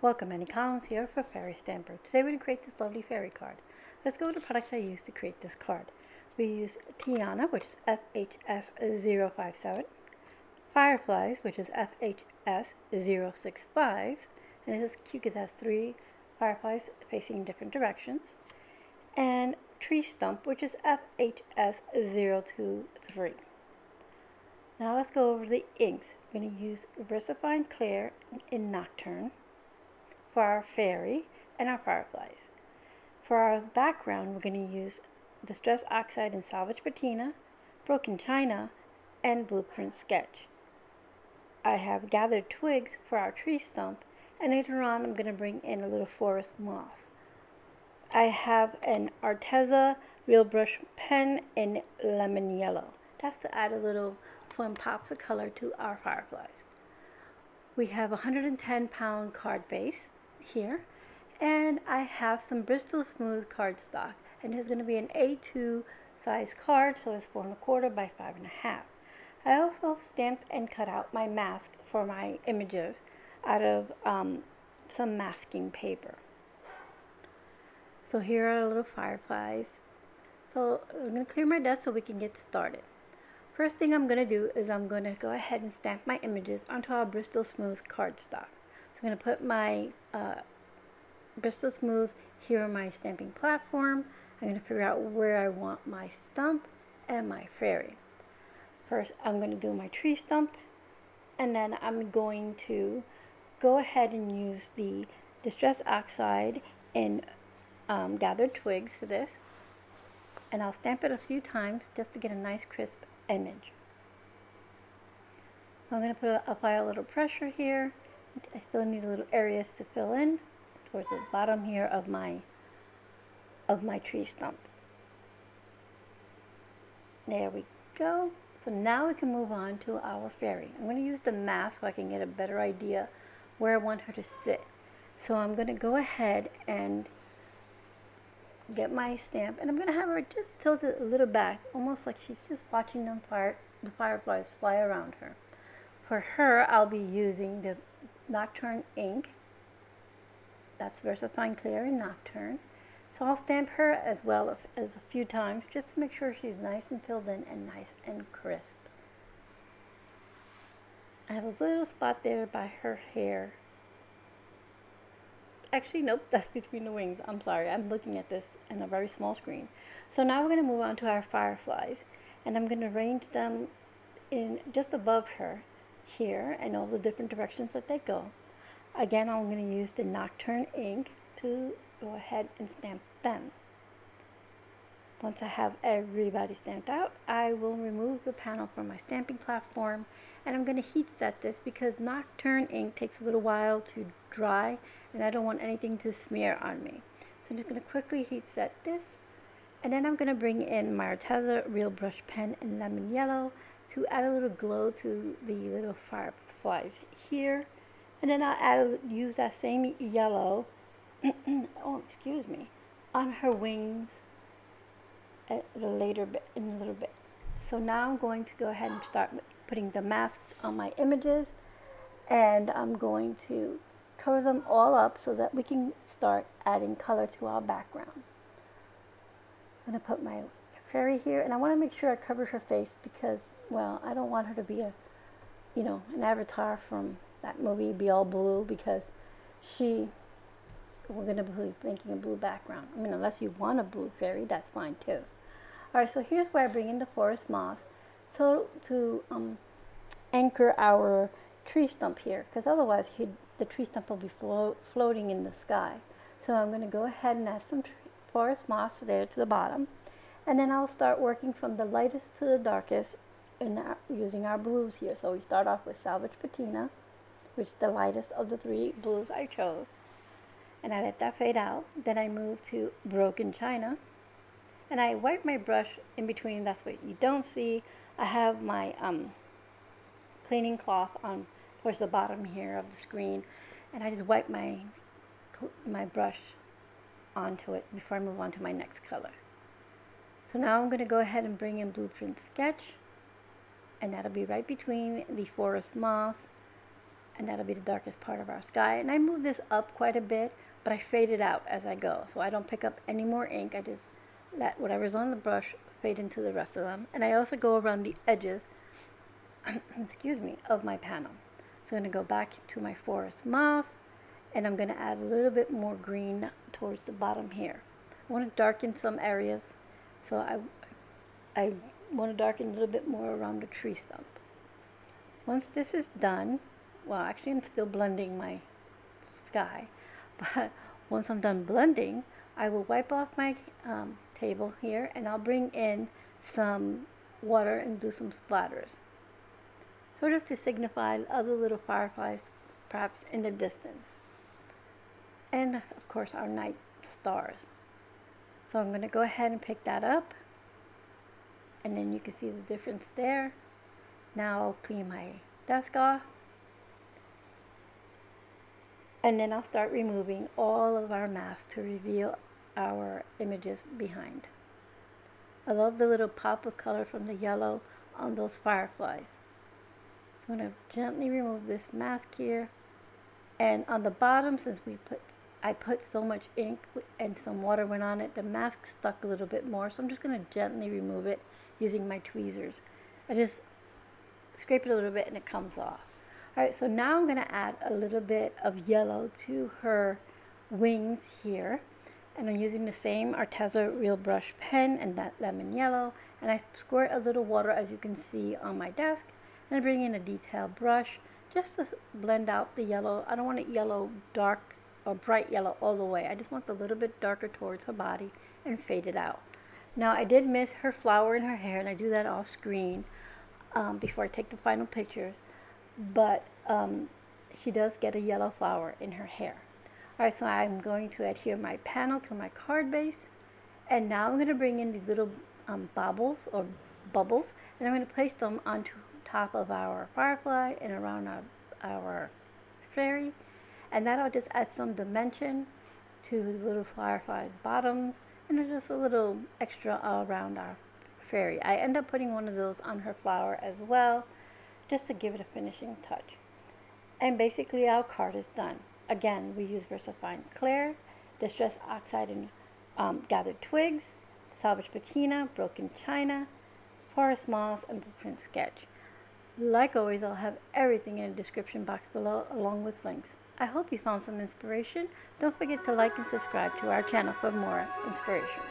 Welcome, Annie Collins here for Fairy Stamper. Today we're going to create this lovely fairy card. Let's go to the products I used to create this card. We use Tiana, which is FHS057, Fireflies, which is FHS065, and it is cute because it has 3 fireflies facing different directions, and Tree Stump, which is FHS023. Now let's go over the inks. We're going to use VersaFine Clair in Nocturne for our fairy and our fireflies. For our background, we're going to use Distress Oxide and Salvaged Patina, Broken China, and Blueprint Sketch. I have gathered twigs for our tree stump, and later on I'm going to bring in a little forest moss. I have an Arteza real brush pen in lemon yellow. That's to add a little fun pops of color to our fireflies. We have a 110-pound card base here, and I have some Bristol smooth cardstock, and it's going to be an A2 size card, so it's 4 1/4 by 5 1/2. I also stamped and cut out my mask for my images out of some masking paper. So here are our little fireflies. So I'm going to clear my desk so we can get started. First thing I'm going to do is I'm going to go ahead and stamp my images onto our Bristol smooth cardstock. So I'm going to put my Bristol Smooth here on my stamping platform. I'm going to figure out where I want my stump and my fairy. First, I'm going to do my tree stump, and then I'm going to go ahead and use the Distress Oxide in Gathered Twigs for this, and I'll stamp it a few times just to get a nice crisp image. So I'm going to apply a little pressure here. I still need a little areas to fill in towards the bottom here of my tree stump. There we go. So now we can move on to our fairy. I'm going to use the mask so I can get a better idea where I want her to sit. So I'm going to go ahead and get my stamp, and I'm going to have her just tilted a little back, almost like she's just watching the fireflies fly around her. For her, I'll be using the Nocturne ink. That's VersaFine Clair in Nocturne. So I'll stamp her as well as a few times just to make sure she's nice and filled in and nice and crisp. I have a little spot there by her hair. Actually, nope, that's between the wings. I'm sorry, I'm looking at this in a very small screen. So now we're going to move on to our fireflies, and I'm going to arrange them in just above her here and all the different directions that they go. Again, I'm going to use the Nocturne ink to go ahead and stamp them. Once I have everybody stamped out, I will remove the panel from my stamping platform, and I'm going to heat set this because Nocturne ink takes a little while to dry, and I don't want anything to smear on me. So I'm just going to quickly heat set this, and then I'm going to bring in my Arteza real brush pen in lemon yellow to add a little glow to the little fireflies here. And then I'll use that same yellow on her wings in a little bit. So now I'm going to go ahead and start putting the masks on my images, and I'm going to cover them all up so that we can start adding color to our background. I'm going to put my fairy here, and I want to make sure I cover her face because, well, I don't want her to be an avatar from that movie Be All Blue, because we're going to be making a blue background. I mean, unless you want a blue fairy, that's fine too. Alright, so here's where I bring in the forest moss to anchor our tree stump here, because otherwise the tree stump will be floating in the sky. So I'm going to go ahead and add some forest moss there to the bottom, and then I'll start working from the lightest to the darkest using our blues here. So we start off with Salvaged Patina, which is the lightest of the 3 blues I chose, and I let that fade out. Then I move to Broken China, and I wipe my brush in between. That's what you don't see. I have my cleaning cloth on towards the bottom here of the screen, and I just wipe my brush onto it before I move on to my next color. So now I'm going to go ahead and bring in Blueprint Sketch, and that'll be right between the forest moss and that'll be the darkest part of our sky. And I move this up quite a bit, but I fade it out as I go, so I don't pick up any more ink. I just let whatever's on the brush fade into the rest of them. And I also go around the edges excuse me, of my panel. So I'm going to go back to my forest moss, and I'm going to add a little bit more green towards the bottom here. I want to darken some areas, so I want to darken a little bit more around the tree stump. Once this is done, well, actually I'm still blending my sky, but once I'm done blending, I will wipe off my table here, and I'll bring in some water and do some splatters, sort of to signify other little fireflies perhaps in the distance, and of course our night stars. So I'm going to go ahead and pick that up, and then you can see the difference there. Now I'll clean my desk off, and then I'll start removing all of our masks to reveal our images behind. I love the little pop of color from the yellow on those fireflies. So I'm going to gently remove this mask here, and on the bottom, since I put so much ink and some water went on it, the mask stuck a little bit more, so I'm just going to gently remove it using my tweezers. I just scrape it a little bit and it comes off. Alright, so now I'm going to add a little bit of yellow to her wings here, and I'm using the same Arteza Real Brush pen and that lemon yellow, and I squirt a little water, as you can see on my desk, and I bring in a detail brush just to blend out the yellow. I don't want it yellow dark or bright yellow all the way. I just want a little bit darker towards her body and fade it out. Now I did miss her flower in her hair, and I do that off screen before I take the final pictures, but she does get a yellow flower in her hair. Alright, so I'm going to adhere my panel to my card base, and now I'm going to bring in these little baubles or bubbles, and I'm going to place them onto top of our firefly and around our fairy, and that'll just add some dimension to the little firefly's bottoms, and there's just a little extra all around our fairy. I end up putting one of those on her flower as well, just to give it a finishing touch. And basically our card is done. Again, we use VersaFine Clair, Distress Oxide and Gathered Twigs, Salvaged Patina, Broken China, Forest Moss, and Blueprint Sketch. Like always, I'll have everything in the description box below along with links. I hope you found some inspiration. Don't forget to like and subscribe to our channel for more inspiration.